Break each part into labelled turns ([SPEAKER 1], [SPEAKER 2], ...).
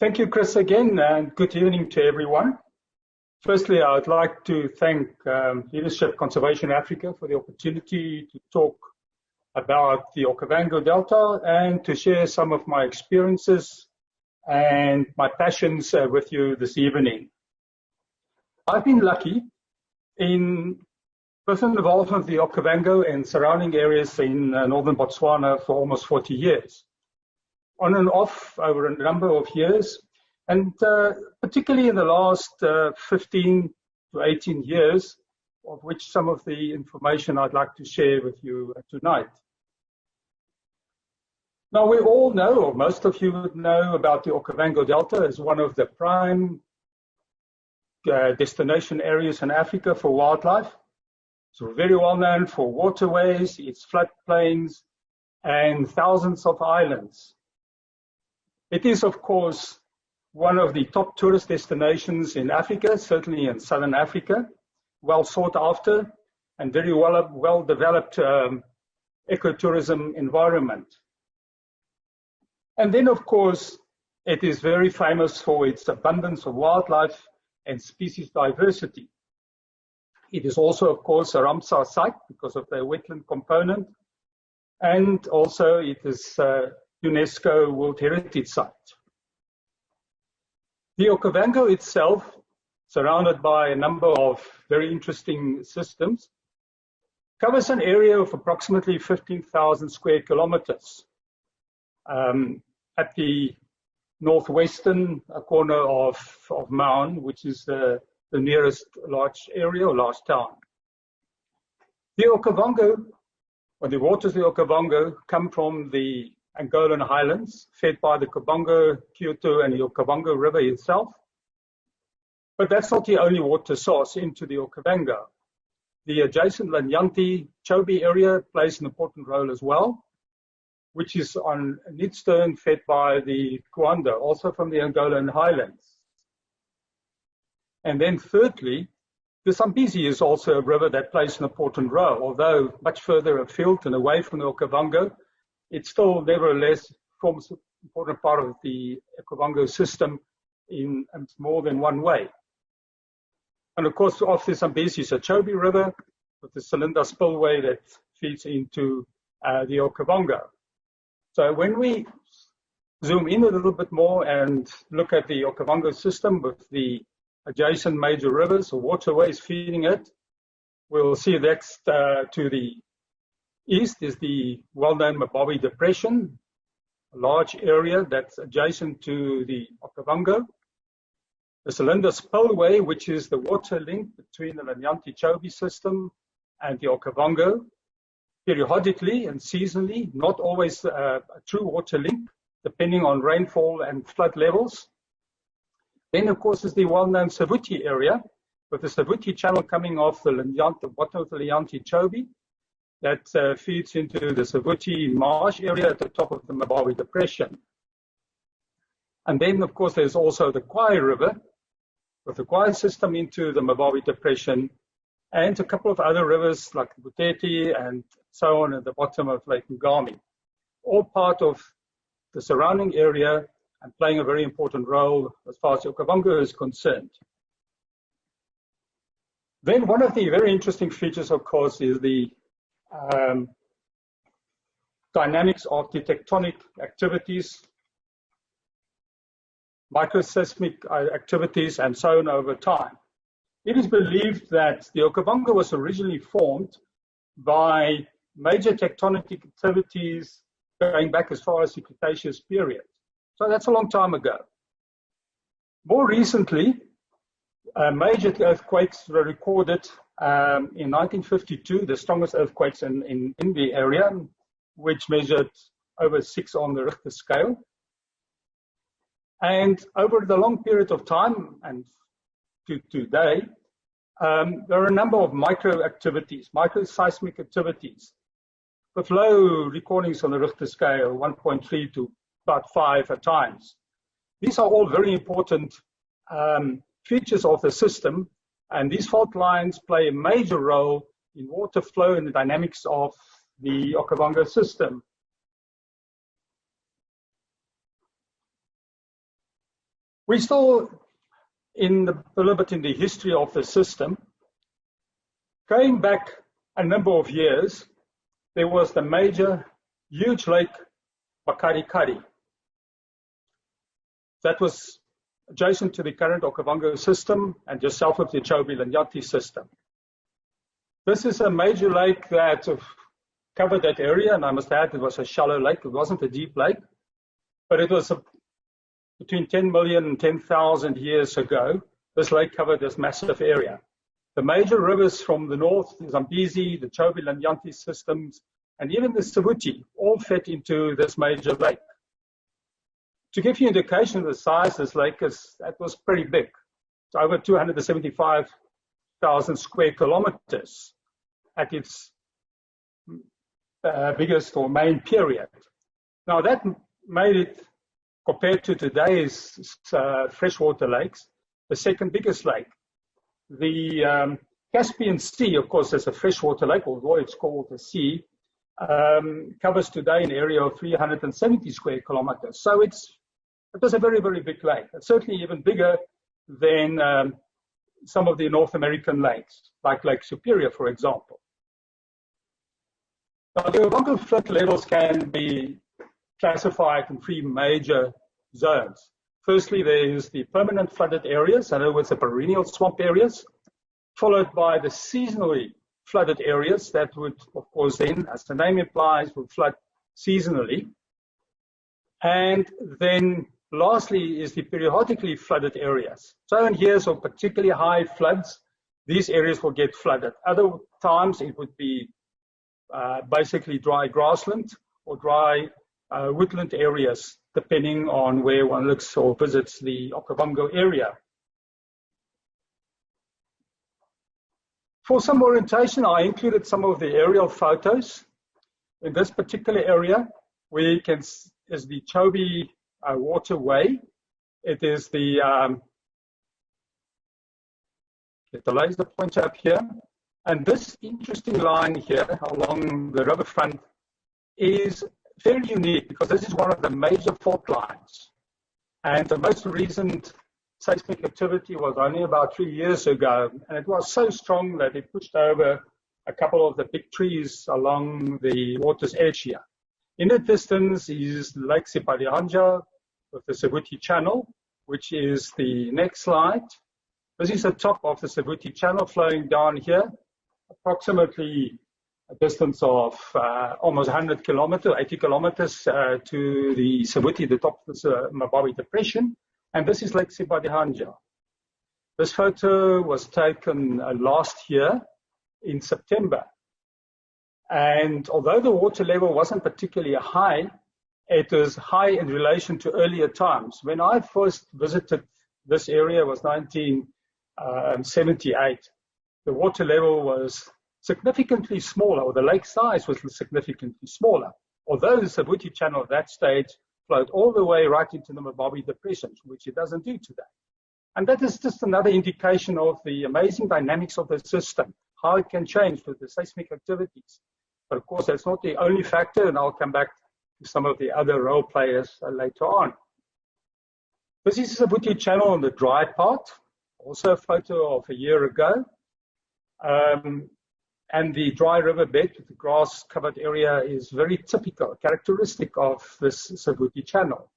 [SPEAKER 1] Thank you, Chris, again, and good evening to everyone. Firstly, I would like to thank Leadership Conservation Africa for the opportunity to talk about the Okavango Delta and to share some of my experiences and my passions with you this evening. I've been lucky in personal involvement with the Okavango and surrounding areas in northern Botswana for almost 40 years. On and off over a number of years, and particularly in the last 15 to 18 years, of which some of the information I'd like to share with you tonight. Now, we all know, or most of you would know, about the Okavango Delta as one of the prime destination areas in Africa for wildlife. So very well known for waterways, its floodplains, and thousands of islands. It is, of course, one of the top tourist destinations in Africa, certainly in southern Africa, well sought after and very well developed ecotourism environment. And then, of course, it is very famous for its abundance of wildlife and species diversity. It is also, of course, a Ramsar site because of the wetland component, and also it is UNESCO World Heritage Site. The Okavango itself, surrounded by a number of very interesting systems, covers an area of approximately 15,000 square kilometers at the northwestern corner of Maun, which is the nearest large area or large town. The Okavango, or the waters of the Okavango, come from the Angolan highlands, fed by the Okavango, Kyoto, and the Okavango River itself. But that's not the only water source into the Okavango. The adjacent Lanyanti Chobe area plays an important role as well, which is on Nidstone, fed by the Kwanda, also from the Angolan highlands. And then thirdly, the Zambezi is also a river that plays an important role, although much further afield and away from the Okavango. It still nevertheless forms an important part of the Okavango system in more than one way. And of course, off the Zambezi is a Chobe River with the cylinder spillway that feeds into the Okavango. So when we zoom in a little bit more and look at the Okavango system with the adjacent major rivers or waterways feeding it, we'll see that's to the east is the well-known Mabawi Depression, a large area that's adjacent to the Okavango. The cylinder spillway, which is the water link between the Lanyanti Chobe system and the Okavango, periodically and seasonally, not always a true water link, depending on rainfall and flood levels. Then, of course, is the well-known Savuti area, with the Savuti channel coming off the bottom of the Lanyanti Chobe, that feeds into the Savuti marsh area at the top of the Mabawi Depression. And then, of course, there's also the Kwai River, with the Kwai system into the Mabawi Depression, and a couple of other rivers like Buteti and so on at the bottom of Lake Ngami, all part of the surrounding area and playing a very important role as far as the Okavango is concerned. Then one of the very interesting features, of course, is the dynamics of the tectonic activities, microseismic activities, and so on over time. It is believed that the Okavango was originally formed by major tectonic activities going back as far as the Cretaceous period. So that's a long time ago. More recently, major earthquakes were recorded in 1952, the strongest earthquakes in the area, which measured over 6 on the Richter scale. And over the long period of time, and to today, there are a number of microseismic activities, with low recordings on the Richter scale, 1.3 to about 5 at times. These are all very important features of the system, and these fault lines play a major role in water flow and the dynamics of the Okavango system. We're still a little bit in the history of the system. Going back a number of years, there was the major, huge lake, Makarikari. That was adjacent to the current Okavango system and just south of the Chobe-Lanyati system. This is a major lake that covered that area, and I must add it was a shallow lake. It wasn't a deep lake, but it was between 10 million and 10,000 years ago. This lake covered this massive area. The major rivers from the north, the Zambezi, the Chobe-Lanyati systems, and even the Savuti, all fed into this major lake. To give you an indication of the size of this lake, that was pretty big. It's over 275,000 square kilometers at its biggest or main period. Now that made it, compared to today's freshwater lakes, the second biggest lake. The Caspian Sea, of course, is a freshwater lake, although it's called a sea, covers today an area of 370 square kilometers. So it was a very, very big lake. It's certainly even bigger than some of the North American lakes, like Lake Superior, for example. Now, the Okavango flood levels can be classified in three major zones. Firstly, there is the permanent flooded areas, in other words, the perennial swamp areas, followed by the seasonally flooded areas that would, of course, then, as the name implies, would flood seasonally. And then lastly is the periodically flooded areas. So in years of particularly high floods, these areas will get flooded. Other times it would be basically dry grassland or dry woodland areas, depending on where one looks or visits the Okavango area. For some orientation, I included some of the aerial photos. In this particular area, we can is the Chobe waterway. It is the get the laser pointer up here. And this interesting line here along the riverfront is very unique because this is one of the major fault lines. And the most recent seismic activity was only about 3 years ago. And it was so strong that it pushed over a couple of the big trees along the water's edge here. In the distance is Lake Sipadihanja with the Savuti Channel, which is the next slide. This is the top of the Savuti Channel flowing down here, approximately a distance of almost 100 kilometers, 80 kilometers to the Savuti, the top of the Mabawi Depression. And this is Lake Sipadihanja. This photo was taken last year in September. And although the water level wasn't particularly high, it was high in relation to earlier times. When I first visited this area was 1978. The water level was significantly smaller, or the lake size was significantly smaller. Although the Savuti Channel at that stage flowed all the way right into the Mabawi Depression, which it doesn't do today. And that is just another indication of the amazing dynamics of the system, how it can change with the seismic activities. But of course, that's not the only factor, and I'll come back to some of the other role players later on. This is the Savuti Channel on the dry part, also a photo of a year ago. And the dry riverbed with the grass-covered area is very typical, characteristic of this Savuti Channel.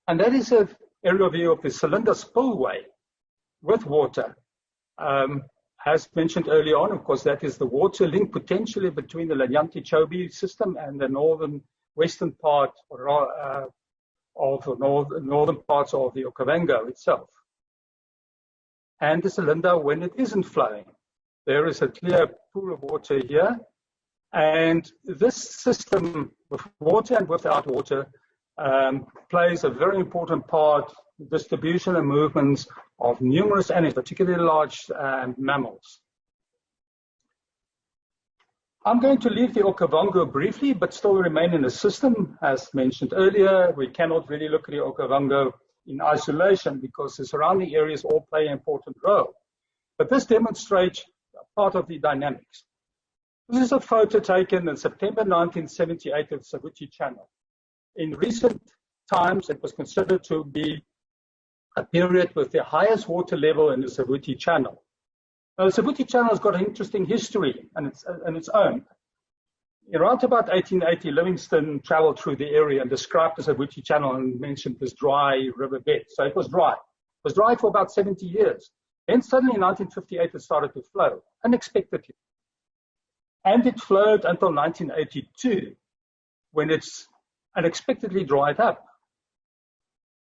[SPEAKER 1] And that is an aerial view of the cylinder spillway with water. As mentioned earlier on, of course, that is the water link potentially between the Lanyati-Chobe system and the western part of the northern parts of the Okavango itself. And the cylinder when it isn't flowing. There is a clear pool of water here. And this system with water and without water plays a very important part in the distribution and movements of numerous animals, particularly large mammals. I'm going to leave the Okavango briefly, but still remain in the system. As mentioned earlier, we cannot really look at the Okavango in isolation because the surrounding areas all play an important role. But this demonstrates part of the dynamics. This is a photo taken in September 1978 of the Savuti Channel. In recent times, it was considered to be a period with the highest water level in the Savuti Channel. Now, the Savuti Channel has got an interesting history and its own. Around about 1880, Livingstone traveled through the area and described the Savuti Channel and mentioned this dry riverbed. So it was dry. It was dry for about 70 years. Then suddenly in 1958, it started to flow unexpectedly. And it flowed until 1982, when it's unexpectedly dried up.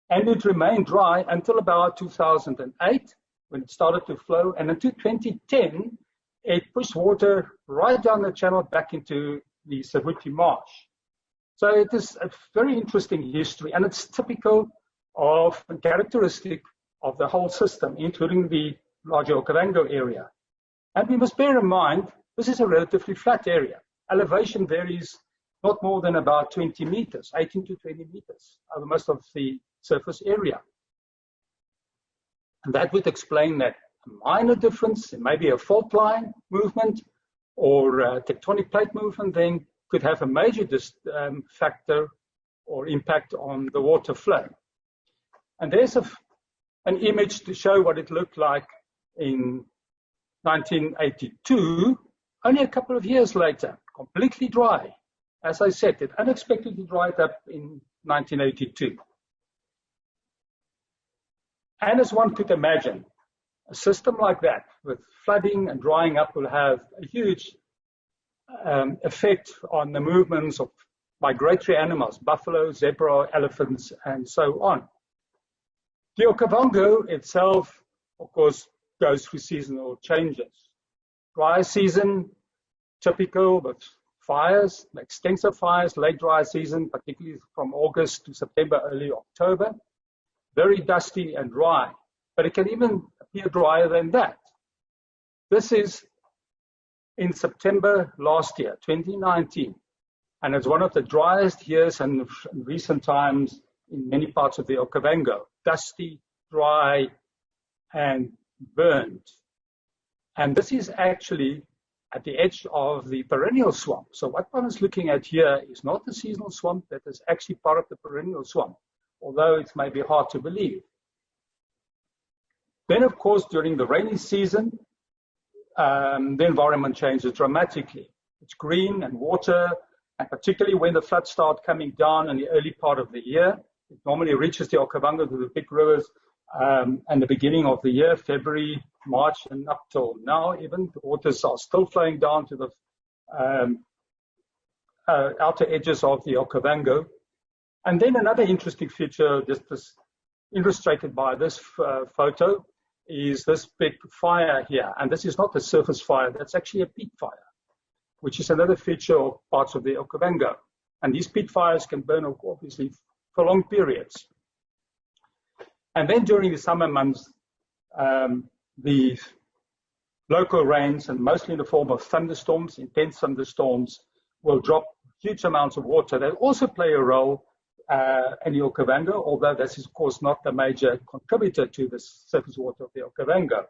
[SPEAKER 1] And it remained dry until about 2008, when it started to flow. And until 2010, it pushed water right down the channel back into the Savuti Marsh. So it is a very interesting history, and it's typical of and characteristic of the whole system, including the larger Okavango area. And we must bear in mind, this is a relatively flat area. Elevation varies not more than about 20 meters, 18 to 20 meters over most of the surface area. And that would explain that a minor difference, it may be a fault line movement or a tectonic plate movement, then could have a major factor or impact on the water flow. And there's an image to show what it looked like in 1982, only a couple of years later, completely dry. As I said, it unexpectedly dried up in 1982. And as one could imagine, a system like that with flooding and drying up will have a huge effect on the movements of migratory animals, buffalo, zebra, elephants, and so on. The Okavango itself, of course, goes through seasonal changes. Dry season, typical with fires, extensive fires, late dry season, particularly from August to September, early October. Very dusty and dry, but it can even appear drier than that. This is in September last year, 2019, and it's one of the driest years in recent times in many parts of the Okavango. Dusty, dry, and burned. And this is actually at the edge of the perennial swamp. So what one is looking at here is not the seasonal swamp, that is actually part of the perennial swamp, although it may be hard to believe. Then, of course, during the rainy season, the environment changes dramatically. It's green and water, and particularly when the floods start coming down in the early part of the year, it normally reaches the Okavango to the big rivers and the beginning of the year, February, March, and up till now even, the waters are still flowing down to the outer edges of the Okavango. And then another interesting feature, just illustrated by this photo, is this big fire here. And this is not a surface fire, that's actually a peat fire, which is another feature of parts of the Okavango. And these peat fires can burn, obviously, for long periods. And then during the summer months, the local rains, and mostly in the form of thunderstorms, intense thunderstorms, will drop huge amounts of water. They also play a role in the Okavango, although this is, of course, not the major contributor to the surface water of the Okavango.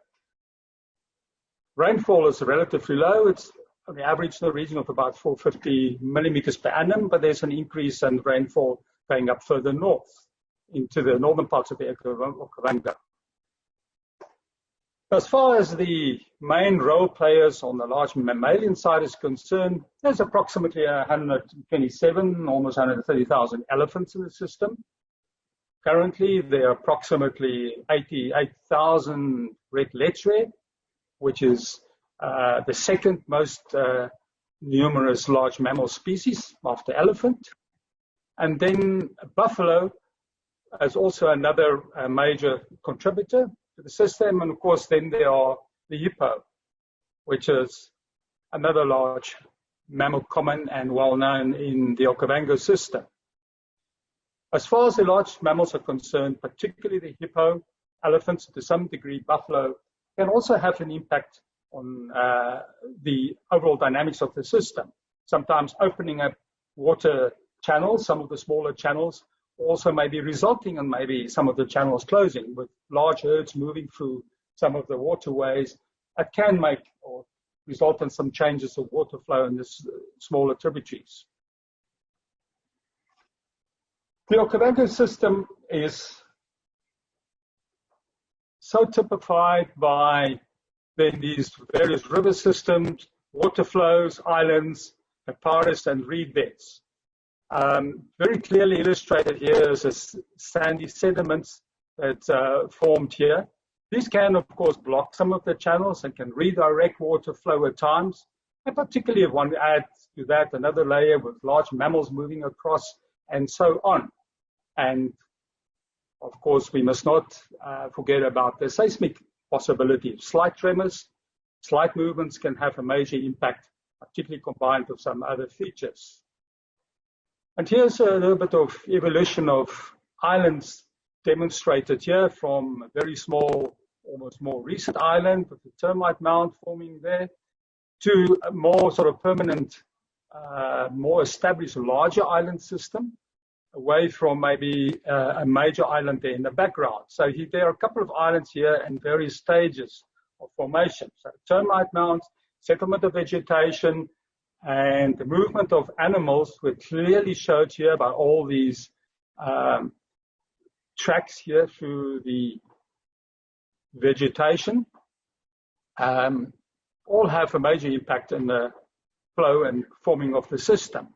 [SPEAKER 1] Rainfall is relatively low. It's on the average in the region of about 450 millimeters per annum, but there's an increase in rainfall going up further north into the northern parts of the Okavango. As far as the main role players on the large mammalian side is concerned, there's approximately 127, almost 130,000 elephants in the system. Currently, there are approximately 88,000 red lechwe, which is the second most numerous large mammal species after elephant. And then buffalo is also another major contributor to the system. And of course, then there are the hippo, which is another large mammal common and well known in the Okavango system. As far as the large mammals are concerned, particularly the hippo, elephants, to some degree buffalo, can also have an impact on the overall dynamics of the system. Sometimes opening up water channels, some of the smaller channels, also may be resulting in maybe some of the channels closing with large herds moving through some of the waterways. It can make or result in some changes of water flow in the smaller tributaries. The Okavango system is so typified by then these various river systems, water flows, islands, papyrus and reed beds. Very clearly illustrated here is the sandy sediments that formed here. These can, of course, block some of the channels and can redirect water flow at times. And particularly if one adds to that another layer with large mammals moving across and so on. And of course, we must not forget about the seismic possibility. Slight tremors, slight movements can have a major impact, particularly combined with some other features. And here's a little bit of evolution of islands demonstrated here, from a very small, almost more recent island with a termite mound forming there, to a more sort of permanent, more established, larger island system, away from maybe a major island there in the background. So there are a couple of islands here in various stages of formation. So termite mounds, settlement of vegetation, and the movement of animals were clearly showed here by all these tracks here through the vegetation. All have a major impact in the flow and forming of the system.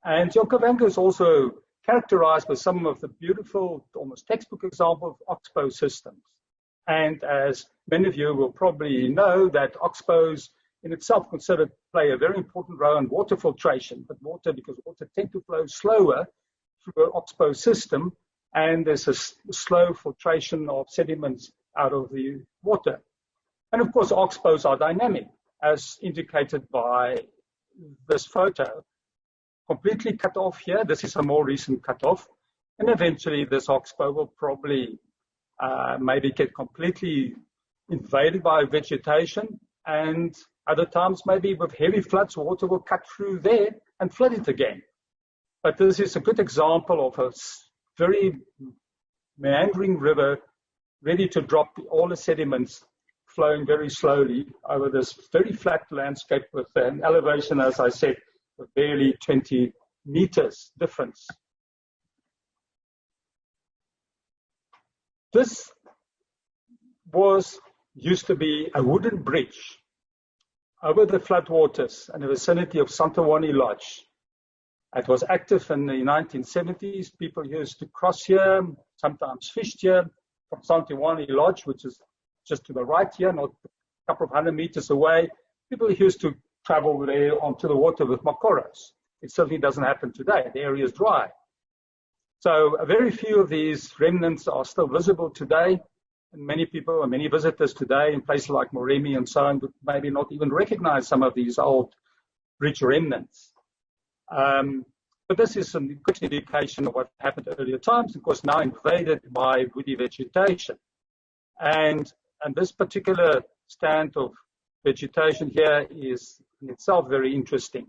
[SPEAKER 1] And Okavango is also characterized by some of the beautiful, almost textbook examples of oxbow systems. And as many of you will probably know, that oxbows in itself considered play a very important role in water filtration, but because water tends to flow slower through an oxbow system, and there's a slow filtration of sediments out of the water. And of course, oxbows are dynamic, as indicated by this photo. Completely cut off here. This is a more recent cutoff. And eventually this oxbow will probably maybe get completely invaded by vegetation, and other times maybe with heavy floods, water will cut through there and flood it again. But this is a good example of a very meandering river ready to drop all the sediments flowing very slowly over this very flat landscape with an elevation, as I said, of barely 20 meters difference. This used to be a wooden bridge over the floodwaters in the vicinity of Santawani Lodge. It was active in the 1970s. People used to cross here, sometimes fished here from Santawani Lodge, which is just to the right here, not a couple of 100 meters away. People used to travel there onto the water with makoros. It certainly doesn't happen today. The area is dry. So very few of these remnants are still visible today. And many people and many visitors today in places like Moremi and so on would maybe not even recognize some of these old bridge remnants. But this is a good indication of what happened at earlier times, of course, now invaded by woody vegetation. And this particular stand of vegetation here is in itself very interesting.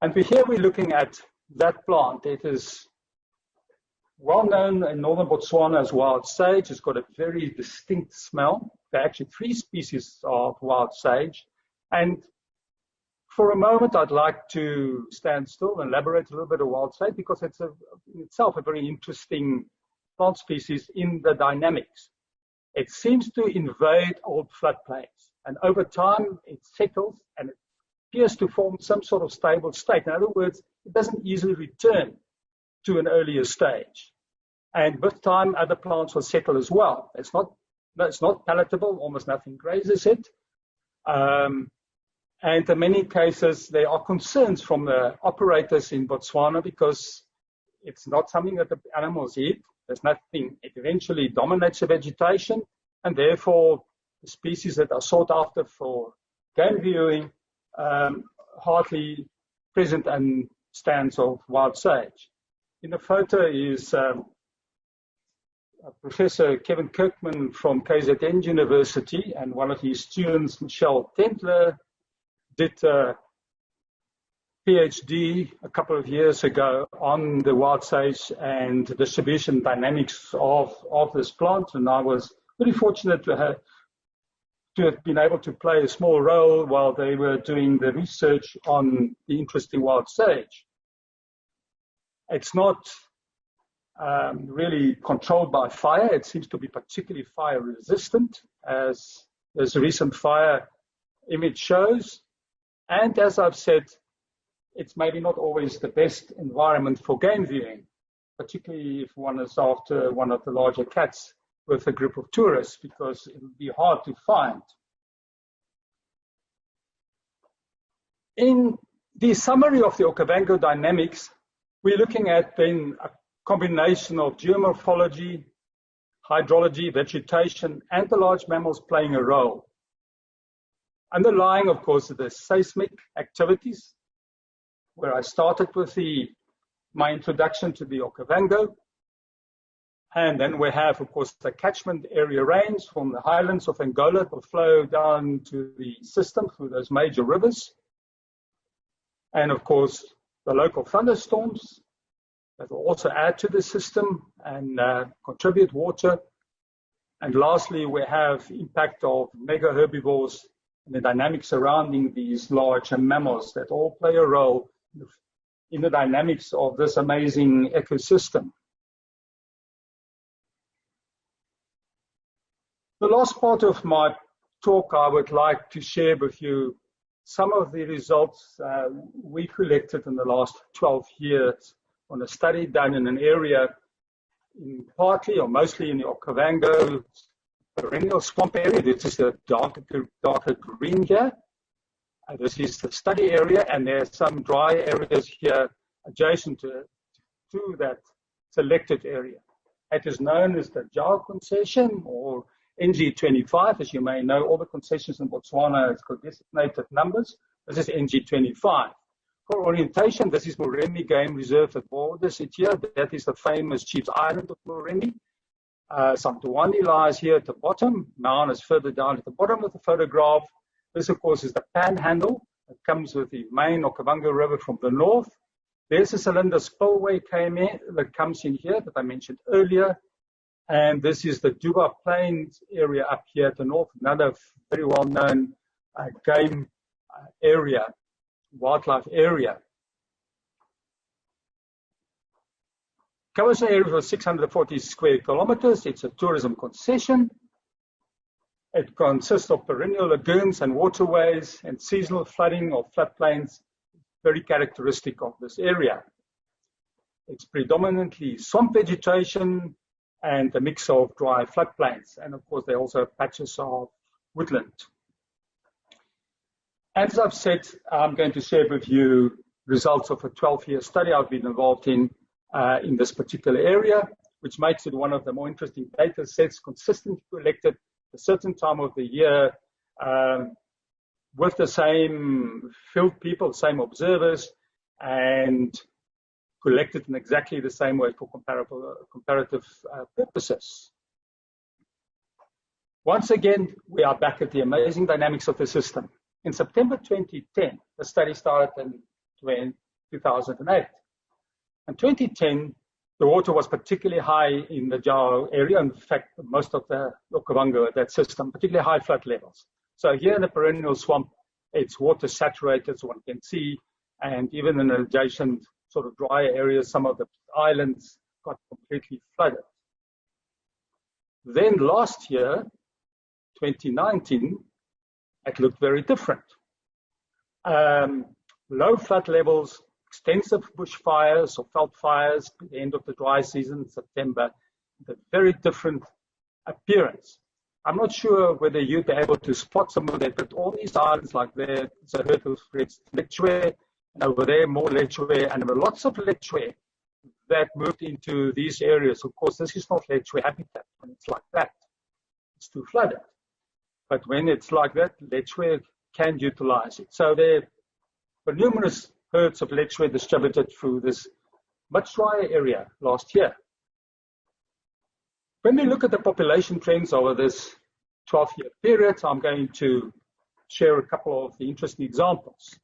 [SPEAKER 1] And here we're looking at that plant. It is well known in northern Botswana as wild sage. It's got a very distinct smell. There are actually 3 species of wild sage. And for a moment, I'd like to stand still and elaborate a little bit on wild sage, because it's in itself a very interesting plant species in the dynamics. It seems to invade old floodplains, and over time it settles and it appears to form some sort of stable state. In other words, it doesn't easily return to an earlier stage. And with time, other plants will settle as well. It's not palatable, almost nothing grazes it. And in many cases, there are concerns from the operators in Botswana because it's not something that the animals eat. There's nothing, it eventually dominates the vegetation, and therefore the species that are sought after for game viewing hardly present in stands of wild sage. In the photo is Professor Kevin Kirkman from KZN University, and one of his students, Michelle Tendler, did a PhD a couple of years ago on the wild sage and the distribution dynamics of this plant, and I was very fortunate to have been able to play a small role while they were doing the research on the interesting wild sage. It's not really controlled by fire. It seems to be particularly fire resistant, as this recent fire image shows. And as I've said, it's maybe not always the best environment for game viewing, particularly if one is after one of the larger cats with a group of tourists, because it would be hard to find. In the summary of the Okavango dynamics, we're looking at then a combination of geomorphology, hydrology, vegetation, and the large mammals playing a role. Underlying, of course, the seismic activities, where I started with my introduction to the Okavango. And then we have, of course, the catchment area range from the highlands of Angola that will flow down to the system through those major rivers. And, of course, the local thunderstorms that will also add to the system and contribute water. And lastly, we have impact of mega herbivores and the dynamics surrounding these large mammals that all play a role in the dynamics of this amazing ecosystem. The last part of my talk, I would like to share with you some of the results we collected in the last 12 years on a study done in an area partly or mostly in the Okavango perennial swamp area. This is the darker green here. This is the study area, and there are some dry areas here adjacent to that selected area. It is known as the JAR concession, or NG25. As you may know, all the concessions in Botswana have got designated numbers. This is NG25. For orientation, this is Moremi Game Reserve at Borders here. That is the famous Chief's Island of Moremi. Samtuwani lies here at the bottom. Maun is further down at the bottom of the photograph. This, of course, is the panhandle that comes with the main Okavango River from the north. There's a cylinder spillway that comes in here that I mentioned earlier. And this is the Duba Plains area up here at the north, another very well-known game area, wildlife area. Covers an area of 640 square kilometers. It's a tourism concession. It consists of perennial lagoons and waterways and seasonal flooding of floodplains, very characteristic of this area. It's predominantly swamp vegetation and a mix of dry floodplains. And of course, there are also patches of woodland. As I've said, I'm going to share with you results of a 12-year study I've been involved in this particular area, which makes it one of the more interesting data sets consistently collected at a certain time of the year with the same field people, same observers, and collected in exactly the same way for comparative purposes. Once again, we are back at the amazing dynamics of the system. In September 2010, the study started in 2008. In 2010, the water was particularly high in the Jao area. In fact, most of the Okavango, that system, particularly high flood levels. So here in the perennial swamp, it's water saturated, so one can see, and even in adjacent sort of dry areas, some of the islands got completely flooded. Then last year, 2019, it looked very different. Low flood levels, extensive bushfires or veld fires at the end of the dry season in September, a very different appearance. I'm not sure whether you'd be able to spot some of that, but all these islands like there, it's a herd of lechwe, and over there more lechwe, and there were lots of lechwe that moved into these areas. Of course, this is not lechwe habitat when it's like that. It's too flooded. But when it's like that, lechwe can utilize it. So there were numerous herds of lechwe distributed through this much drier area last year. When we look at the population trends over this 12-year period, I'm going to share a couple of the interesting examples.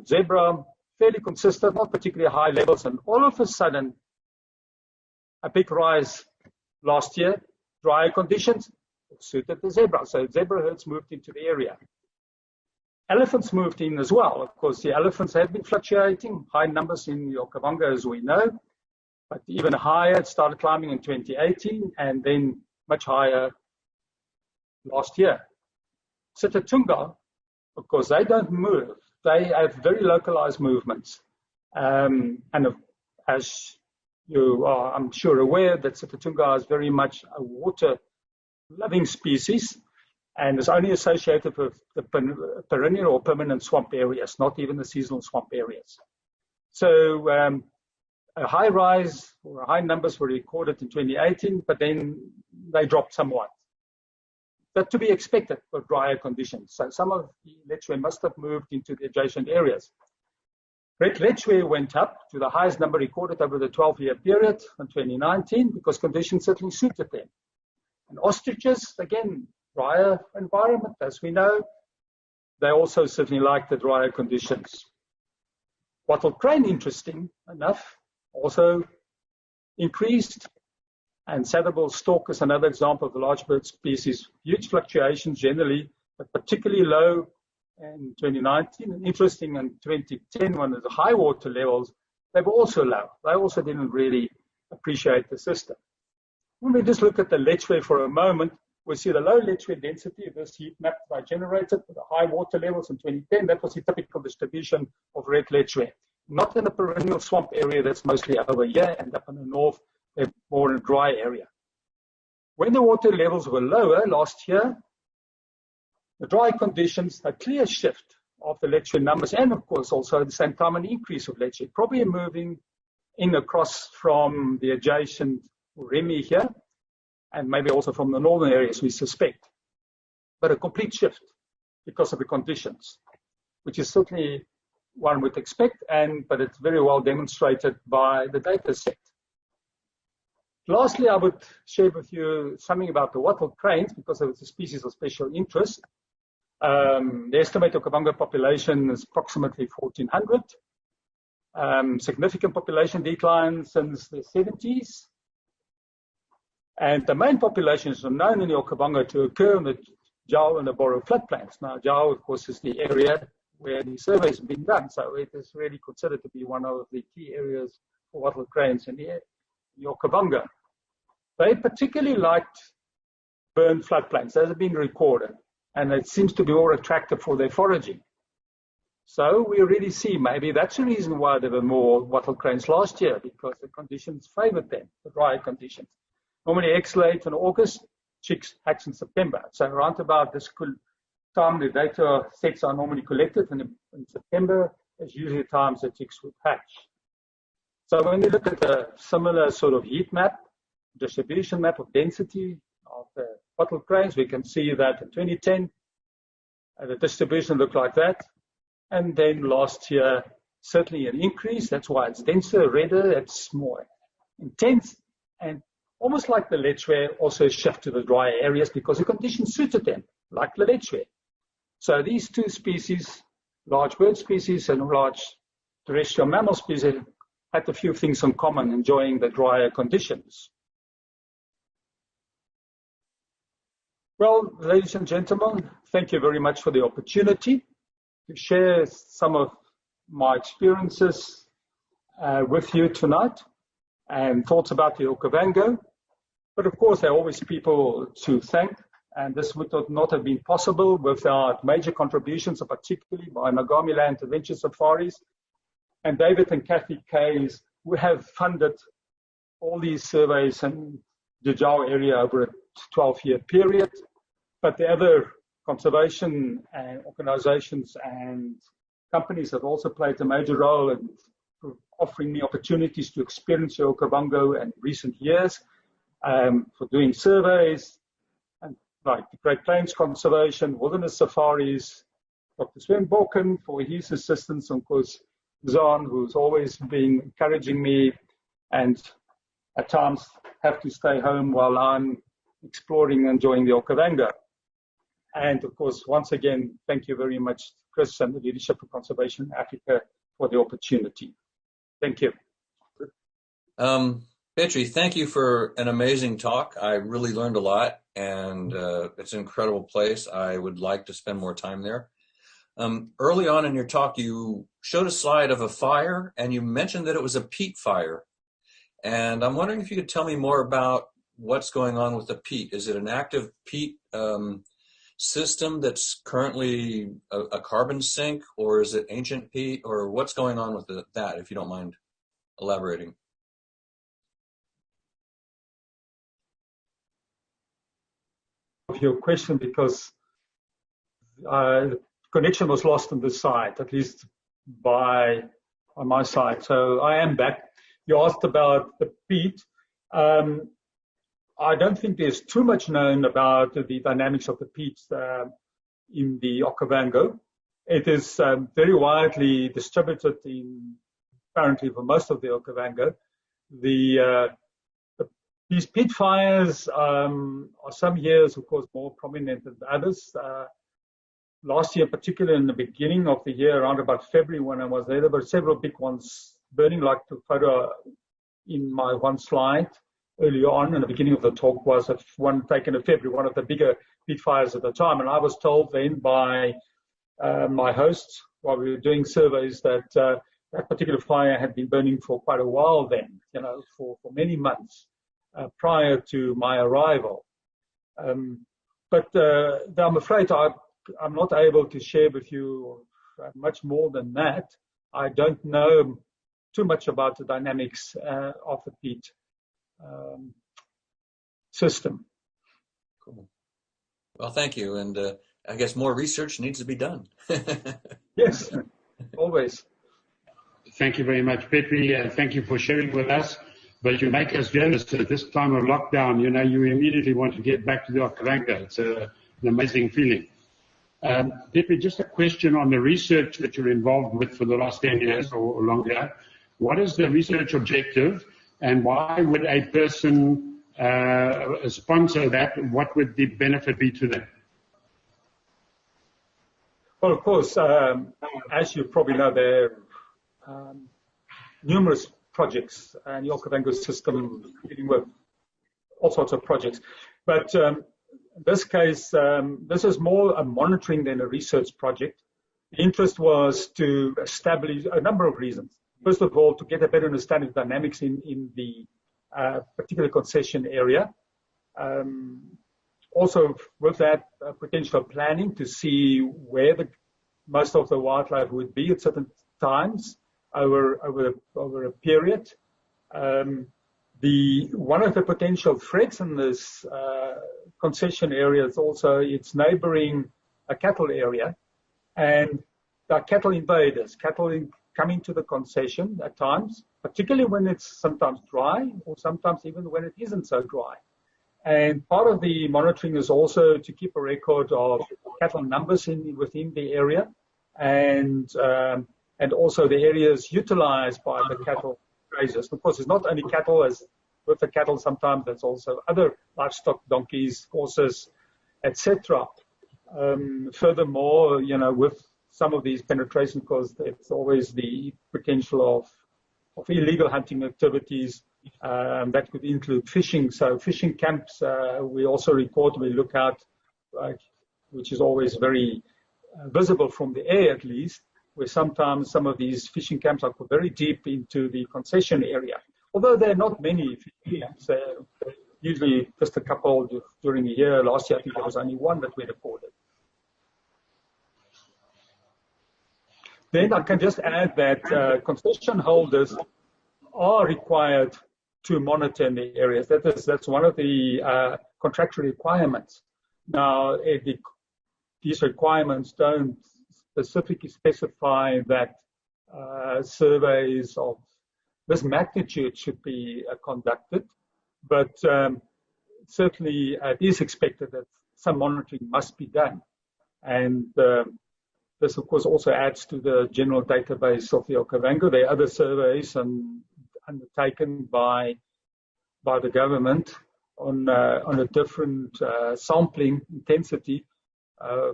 [SPEAKER 1] Zebra, fairly consistent, not particularly high levels, and all of a sudden, a big rise last year. Drier conditions suited the zebra, so zebra herds moved into the area. Elephants moved in as well. Of course, the elephants have been fluctuating, high numbers in the Okavango, as we know. But even higher, it started climbing in 2018 and then much higher last year. Sitatunga, because they don't move, they have very localized movements. And as you are, I'm sure, aware that Sitatunga is very much a water-loving species and is only associated with the perennial or permanent swamp areas, not even the seasonal swamp areas. So a high rise or high numbers were recorded in 2018, but then they dropped somewhat. But to be expected for drier conditions. So some of the lechwe must have moved into the adjacent areas. Red lechwe went up to the highest number recorded over the 12-year period in 2019 because conditions certainly suited them. And ostriches, again, drier environment, as we know, they also certainly like the drier conditions. Wattle crane, interesting enough, also increased. And saddle stork is another example of the large bird species. Huge fluctuations generally, but particularly low in 2019. And interesting in 2010, when the high water levels, they were also low. They also didn't really appreciate the system. When we just look at the lechwe for a moment, we see the low lechwe density of this heat map that I generated with the high water levels in 2010. That was the typical distribution of red lechwe. Not in the perennial swamp area that's mostly over here and up in the north, they're more in a dry area. When the water levels were lower last year, the dry conditions, a clear shift of the lechwe numbers, and of course also at the same time an increase of lechwe, probably moving in across from the adjacent Remy here, and maybe also from the northern areas, we suspect. But a complete shift because of the conditions, which is certainly one would expect, but it's very well demonstrated by the data set. Lastly, I would share with you something about the wattle cranes because it's a species of special interest. The estimated Okavango population is approximately 1,400. Significant population decline since the 70s. And the main populations are known in the Okavango to occur in the Jau and the Boro floodplains. Now, Jau, of course, is the area where the surveys have been done. So it is really considered to be one of the key areas for wattle cranes in the Okavango. They particularly liked burned floodplains. Those have been recorded, and it seems to be more attractive for their foraging. So we really see maybe that's the reason why there were more wattle cranes last year, because the conditions favored them, the drier conditions. Normally eggs laid in August, chicks hatch in September. So around about this time the data sets are normally collected, and in September is usually times that chicks would hatch. So when we look at a similar sort of heat map, distribution map of density of the wattle cranes, we can see that in 2010, the distribution looked like that. And then last year, certainly an increase. That's why it's denser, redder, it's more intense. And almost like the lechwe, also shift to the drier areas because the conditions suited them, like the lechwe. So these two species, large bird species and large terrestrial mammal species, had a few things in common, enjoying the drier conditions. Well, ladies and gentlemen, thank you very much for the opportunity to share some of my experiences with you tonight and thoughts about the Okavango. But of course, there are always people to thank, and this would not have been possible without major contributions, particularly by Ngami Land Adventure Safaris and David and Kathy Kays, who have funded all these surveys in the Jau area over a 12-year period. But the other conservation and organizations and companies have also played a major role in offering me opportunities to experience the Okavango in recent years, for doing surveys, and like the Great Plains Conservation, Wilderness Safaris, Dr. Sven Borken for his assistance, and of course, Zahn, who's always been encouraging me and at times have to stay home while I'm exploring and enjoying the Okavango. And of course, once again, thank you very much, Chris, and the Leadership for Conservation Africa for the opportunity. Thank you.
[SPEAKER 2] Petri, thank you for an amazing talk. I really learned a lot, and it's an incredible place. I would like to spend more time there. Early on in your talk, you showed a slide of a fire, and you mentioned that it was a peat fire. And I'm wondering if you could tell me more about what's going on with the peat. Is it an active peat system that's currently a carbon sink, or is it ancient peat, or what's going on with that, if you don't mind elaborating?
[SPEAKER 1] Of your question, because the connection was lost on this side, at least on my side. So I am back. You asked about the peat. I don't think there's too much known about the dynamics of the peat in the Okavango. It is very widely distributed apparently for most of the Okavango. These peat fires are some years, of course, more prominent than others. Last year, particularly in the beginning of the year, around about February when I was there were several big ones burning, like the photo in my one slide earlier on in the beginning of the talk was one taken in February, one of the bigger peat fires at the time. And I was told then by my hosts while we were doing surveys that that particular fire had been burning for quite a while then, for many months prior to my arrival. But I'm afraid I'm not able to share with you much more than that. I don't know too much about the dynamics of the peat system.
[SPEAKER 2] Cool. Well, thank you. And I guess more research needs to be done.
[SPEAKER 1] Yes, always.
[SPEAKER 3] Thank you very much, Petri. Thank you for sharing with us. But you make us jealous at this time of lockdown. You immediately want to get back to the Okavango. It's an amazing feeling. Petri, just a question on the research that you're involved with for the last 10 years or longer. What is the research objective, and why would a person sponsor that? What would the benefit be to them?
[SPEAKER 1] Well, of course, as you probably know, there are numerous projects and the Okavango system dealing with all sorts of projects. But in this case, this is more a monitoring than a research project. The interest was to establish a number of reasons. First of all, to get a better understanding of dynamics in the particular concession area. Also, with that, potential planning to see where most of the wildlife would be at certain times over a period. One of the potential threats in this concession area is also its neighboring cattle area, and there are cattle invaders, coming to the concession at times, particularly when it's sometimes dry or sometimes even when it isn't so dry. And part of the monitoring is also to keep a record of cattle numbers within the area, and also the areas utilized by the cattle grazers. Of course, it's not only cattle, as with the cattle sometimes there's also other livestock, donkeys, horses, etc. Furthermore, with some of these penetration, because there's always the potential of illegal hunting activities that could include fishing. So fishing camps, we also record, we look at, which is always very visible from the air at least, where sometimes some of these fishing camps are very deep into the concession area. Although there are not many fishing camps, usually just a couple during the year. Last year, I think there was only one that we recorded. Then I can just add that concession holders are required to monitor in the areas. That's one of the contractual requirements. Now, these requirements don't specifically specify that surveys of this magnitude should be conducted, but certainly it is expected that some monitoring must be done. And this, of course, also adds to the general database of the Okavango. There are other surveys undertaken by the government on a different sampling intensity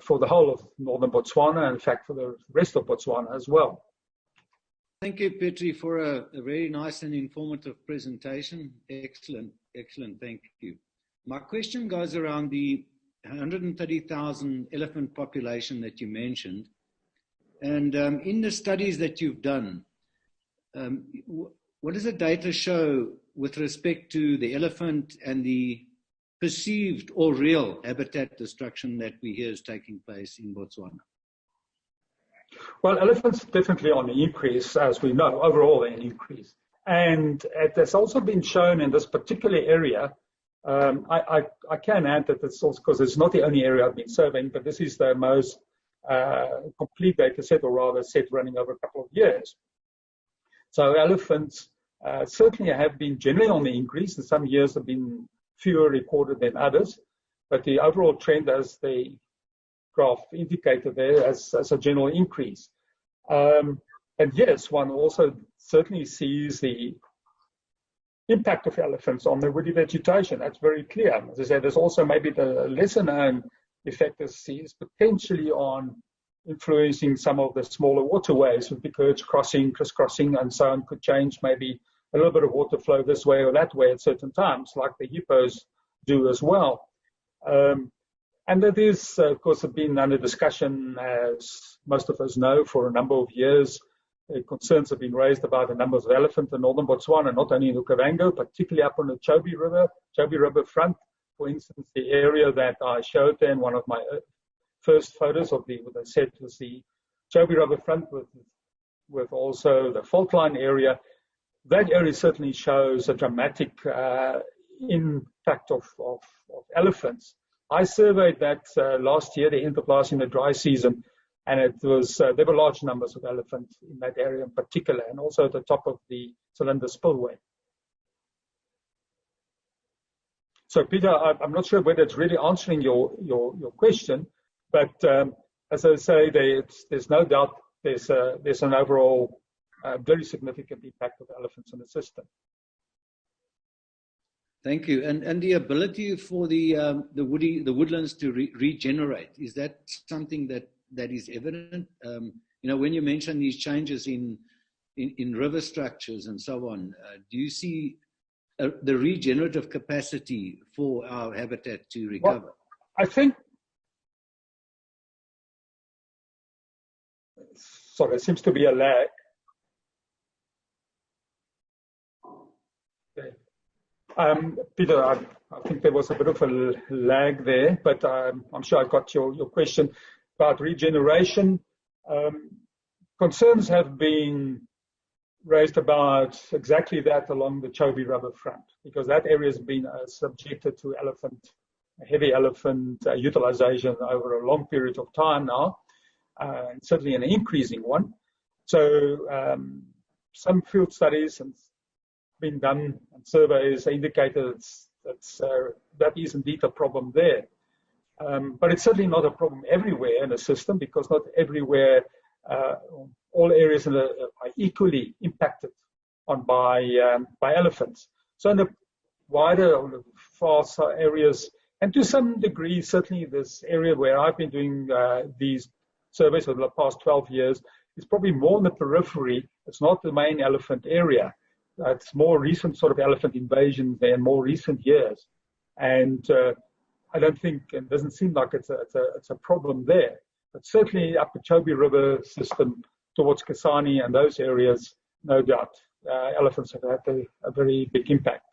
[SPEAKER 1] for the whole of northern Botswana, and in fact for the rest of Botswana as well.
[SPEAKER 4] Thank you, Petri, for a very nice and informative presentation. Excellent, thank you. My question goes around the 130,000 elephant population that you mentioned. And in the studies that you've done, what does the data show with respect to the elephant and the perceived or real habitat destruction that we hear is taking place in Botswana?
[SPEAKER 1] Well, elephants definitely on the increase, as we know, overall an increase. And it has also been shown in this particular area. I can add that it's also because it's not the only area I've been surveying, but this is the most complete data set, or rather set running over a couple of years. So elephants certainly have been generally on the increase, and some years have been fewer recorded than others. But the overall trend, as the graph indicated there, as a general increase. And yes, one also certainly sees the impact of elephants on the woody vegetation. That's very clear. As I said, there's also maybe the lesser known effect is potentially on influencing some of the smaller waterways with big herds crisscrossing, and so on, could change maybe a little bit of water flow this way or that way at certain times, like the hippos do as well. And that is, of course, been under discussion, as most of us know, for a number of years. Concerns have been raised about the numbers of elephants in northern Botswana, not only in Okavango, particularly up on the Chobe River front. For instance, the area that I showed there in one of my first photos of what I said was the Chobe River front with also the fault line area. That area certainly shows a dramatic impact of elephants. I surveyed that last year, the end of last year, in the dry season, and it was there were large numbers of elephants in that area in particular, and also at the top of the Cylinder Spillway. So, Peter, I'm not sure whether it's really answering your question, but as I say, there's no doubt there's an overall very significant impact of elephants in the system.
[SPEAKER 4] Thank you. And the ability for the woodlands to regenerate, is that something that is evident? When you mention these changes in river structures and so on, do you see the regenerative capacity for our habitat to recover?
[SPEAKER 1] Well, I think, sorry, there seems to be a lag. Okay. Peter, I think there was a bit of a lag there, but I'm sure I got your question about regeneration. Concerns have been raised about exactly that along the Chobe River front, because that area has been subjected to heavy elephant utilization over a long period of time now, and certainly an increasing one. So some field studies have been done, and surveys indicated that is indeed a problem there. But it's certainly not a problem everywhere in the system, because not everywhere, all areas are equally impacted on by elephants. So in the wider, or the far areas, and to some degree, certainly this area where I've been doing these surveys over the past 12 years, is probably more in the periphery. It's not the main elephant area. It's more recent sort of elephant invasions there in more recent years. And I don't think, it doesn't seem like it's a problem there. But certainly up the Chobe River system towards Kasane and those areas, no doubt, elephants have had a very big impact.